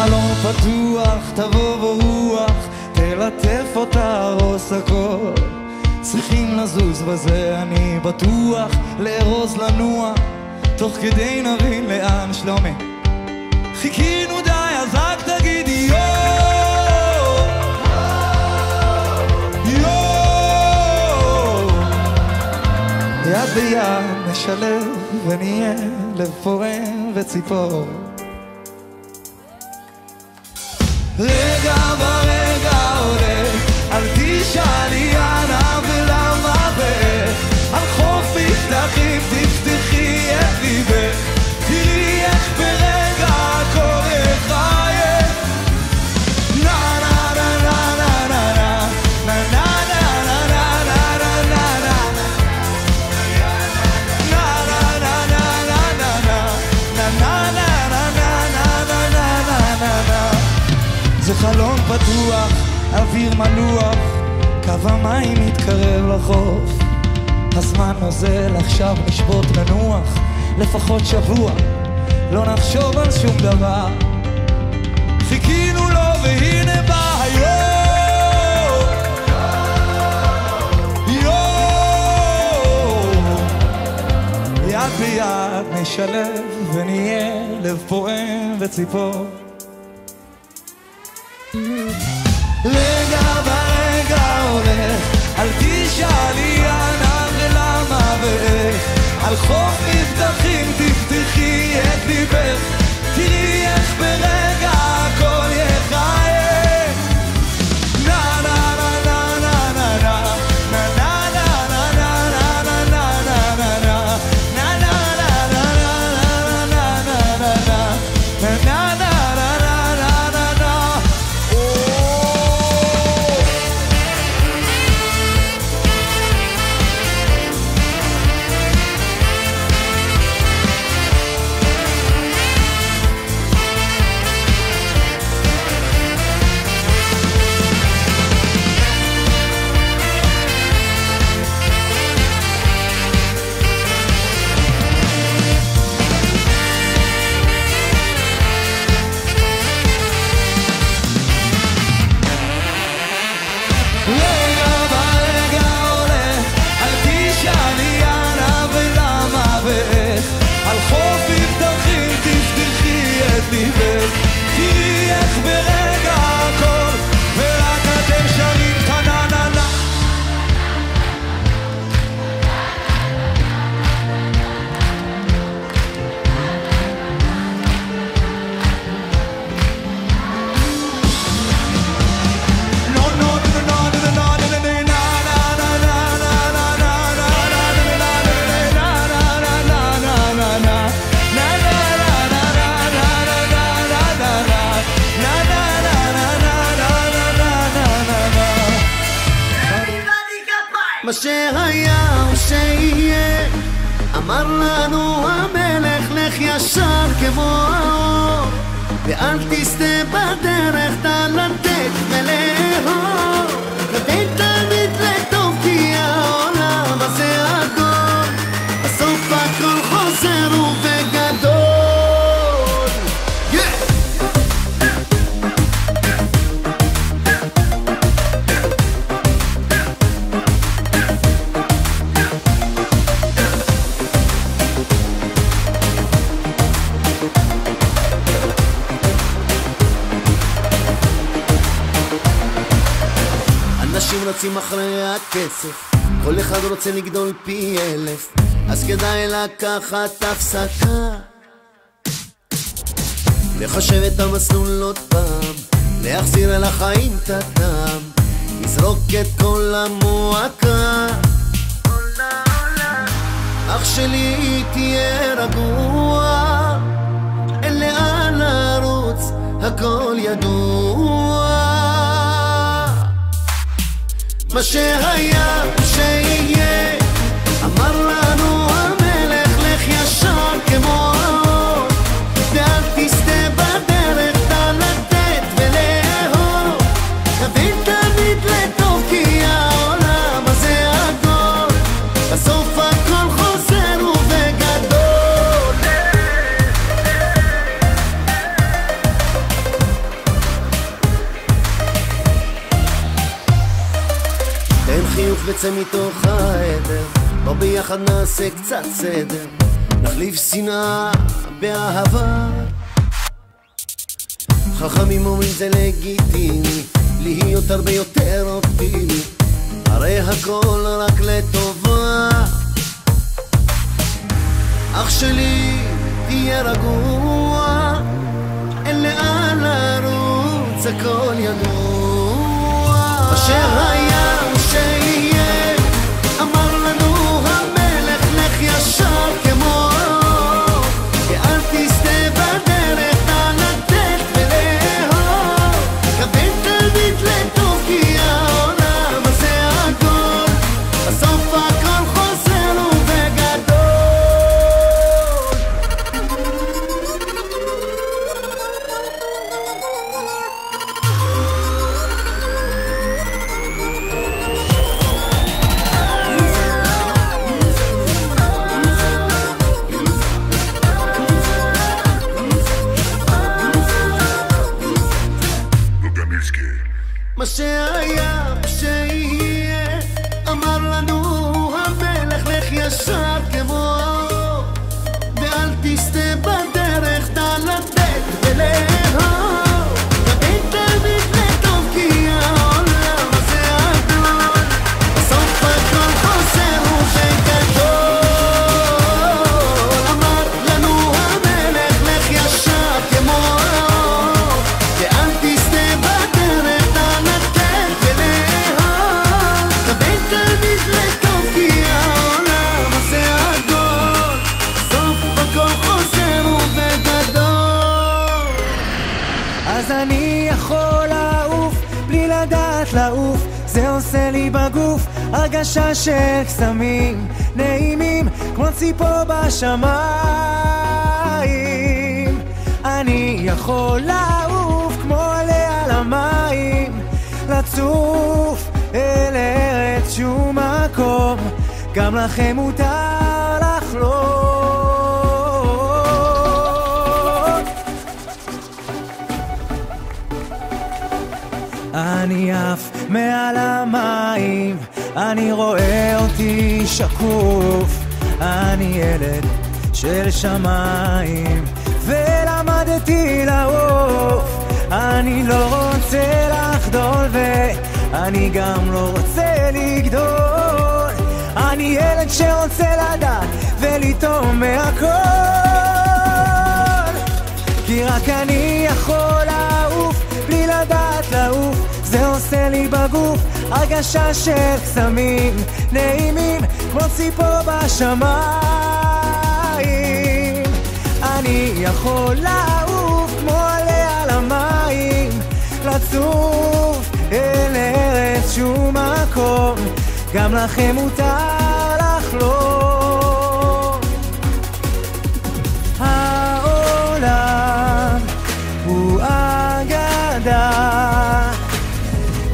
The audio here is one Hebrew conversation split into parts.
חלום פתוח, תבוא ברוח, תלטף אותה רוס הכל. צריכים לזוז בזה, אני בטוח, לארוז לנוע, תוך כדי נבין לאן. שלומי, חיכינו די, אז רק תגידי יו יו. יד ביד נשלב ונהיה לב פורם וציפור. רגע ברגע עולה, אל תשאלי אנה ולמה ואיך. על חוף מבטחים תפתחי את ליבך, תראי איך ברגע הכל יחייך. נה נה נה נה נה נה נה נה נה נה נה. זה חלום פתוח, אוויר מלוח, קו המים מתקרב לחוף. הזמן נוזל, עכשיו נשבות לנוח, לפחות שבוע, לא נחשוב על שום דבר. חיכינו לו והנה בא היום. יד ביד נשלב ונהיה לב פועם וציפור. רגע ברגע הולך, אל תשאלי אנה ולמה ואיך. על חוף מבטחים תפתחי את ליבך, תראי איך ברגע הכל יחייך. נה נה נה נה נה נה נה נה נה נה נה נה נה נה. תראי איך ברגע הכל, ורק אתם שרים תנננה. מה שהיה הוא שיהיה, אמר לנו המלך, לך ישר כמו האור, ואל תסתה בדרך, תלנתק ולאהוב. כדי תמיד לטוב, כי העולם הזה הכל, בסוף הכל חוזר ובגדול. אנשים רצים אחרי הכסף, כל אחד רוצה לגדול פי 1000, אז כדאי לקחת הפסקה, לחשב את המסלול עוד פעם, להחזיר אל החיים את הטעם, לזרוק את כל המועקה. אח שלי תהיה רגוע, אין לאן לרוץ, הכל ידוע. מה שהיה שיהיה, אמר לנו המלך, לך ישר כמו האור, ואל תסתה בדרך, תלתת ולאהוב. תבין תמיד לטוב, כי העולם הזה הכל, בסוף הכל חוזר ובגדול. וצא מתוך העדר, בוא ביחד נעשה קצת סדר, נחליף שנאה באהבה. חכמים אומרים זה לגיטימי, להיות הרבה יותר אופטימי, הרי הכל רק לטובה. אח שלי תהיה רגוע, אין לאן לרוץ, הכל ידוע. מה שהיה הוא שיהיה, אמר לנו המלך, לך ישר כמו ואל תסתה בדרך, נא לתת ולאהוב, כוון תמיד לטוב, כי העולם הזה הכל, בסוף הכל חוזר ובגדול. מה שהיה שיהיה, אמר לנו המלך, לך ישר כמו ואל תסתה בדרך, נא לתת ולאהוב, כוון תמיד לטוב, כי העולם הזה גדול, בסוף הכל חוזר ובגדול. אמר לנו המלך, לך ישר כמו ואל תסתה בדרך, נא לתת ולאהוב, כוון תמיד לטוב, כי העולם הזה גדול, בסוף הכל חוזר ובגדול. אז אני יכול לעוף בלי לדעת לעוף, זה עושה לי בגוף הרגשה של קסמים נעימים כמו ציפור בשמיים. אני יכול לעוף כמו עלה על המים, לצוף אל ארץ שום מקום, גם לכם מותר לחלום. אני עף מעל המים, אני רואה אותי שקוף, אני ילד של שמיים ולמדתי לעוף. אני לא רוצה לחדול ואני גם לא רוצה לגדול, אני ילד שרוצה לדעת ולטעום מהכל, כי רק אני יכול לעוף בלי לדעת לעוף, זה עושה לי בגוף הרגשה של קסמים נעימים כמו ציפור בשמיים. אני יכול לעוף כמו עלה על המים, לצוף אל ארץ שום מקום, גם לכם מותר לחלום. העולם הוא אגדה,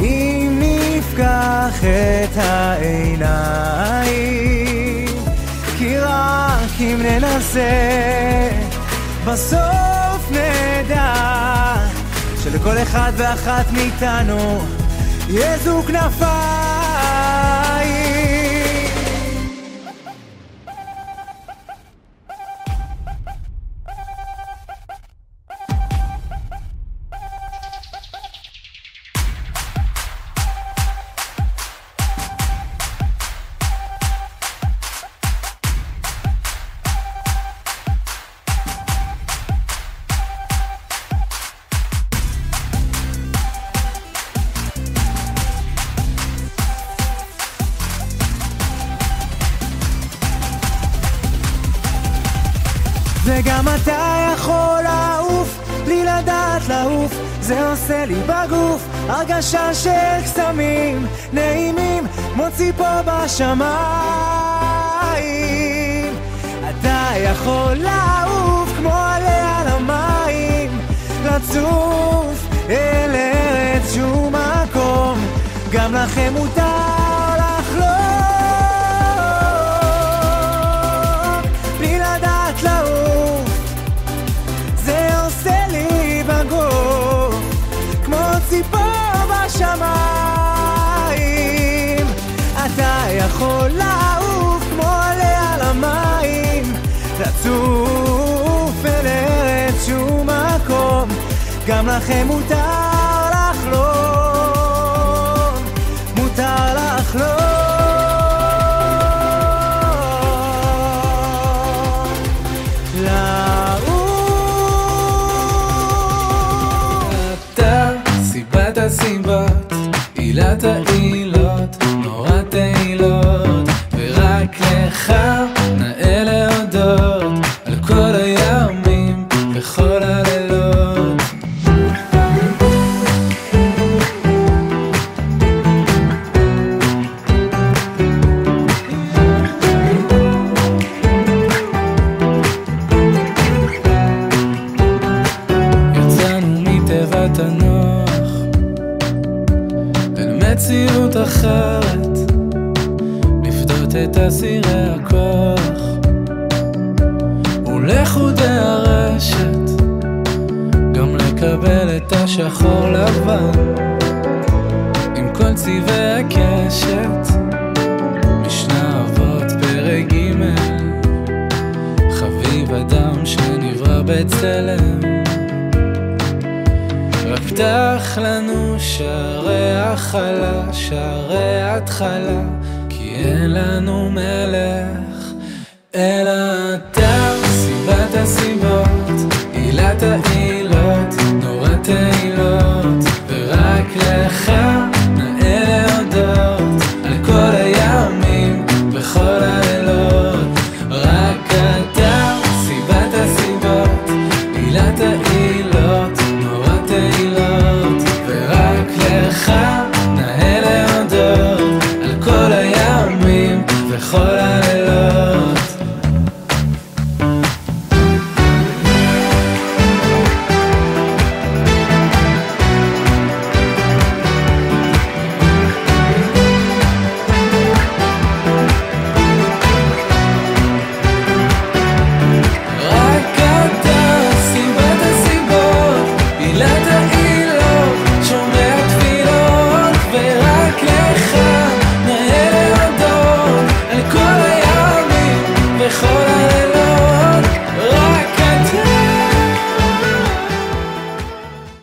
אם נפקח את העיניים, כי רק אם ננסה בסוף נדע שלכל אחד ואחת מאיתנו יזו כנפיים. וגם אתה יכול לעוף בלי לדעת לעוף, זה עושה לי בגוף הרגשה של קסמים נעימים כמו ציפור בשמיים. אתה יכול לעוף כמו עלה על המים, לצוף אל ארץ שום מקום, גם לכם מותר לחלום בלי לדעת לעוף, זה עושה לי בגוף כמו ציפור בשמיים. אתה יכול לעוף כמו עולה על המים, לצוף אל ארץ שום מקום, גם לכם מותר לחלום, מותר לחלום. הסיבות, עילת העילות, נורא תהילות, ורק לך נאה להודות על כל הימים וכל הלילות. יצאנו מתיבת הנוח מציאות אחרת, לפדות את אסירי הכוח ולחודי הרשת, גם לקבל את השחור לבן עם כל צבעי הקשת. משנה אבות פרק ג', חביב אדם שנברא בצלם, רק פתח לנו שערי החלה, שערי התחלה, כי אין לנו מלך אלא אתה. סיבת הסיבות, עילת העילות,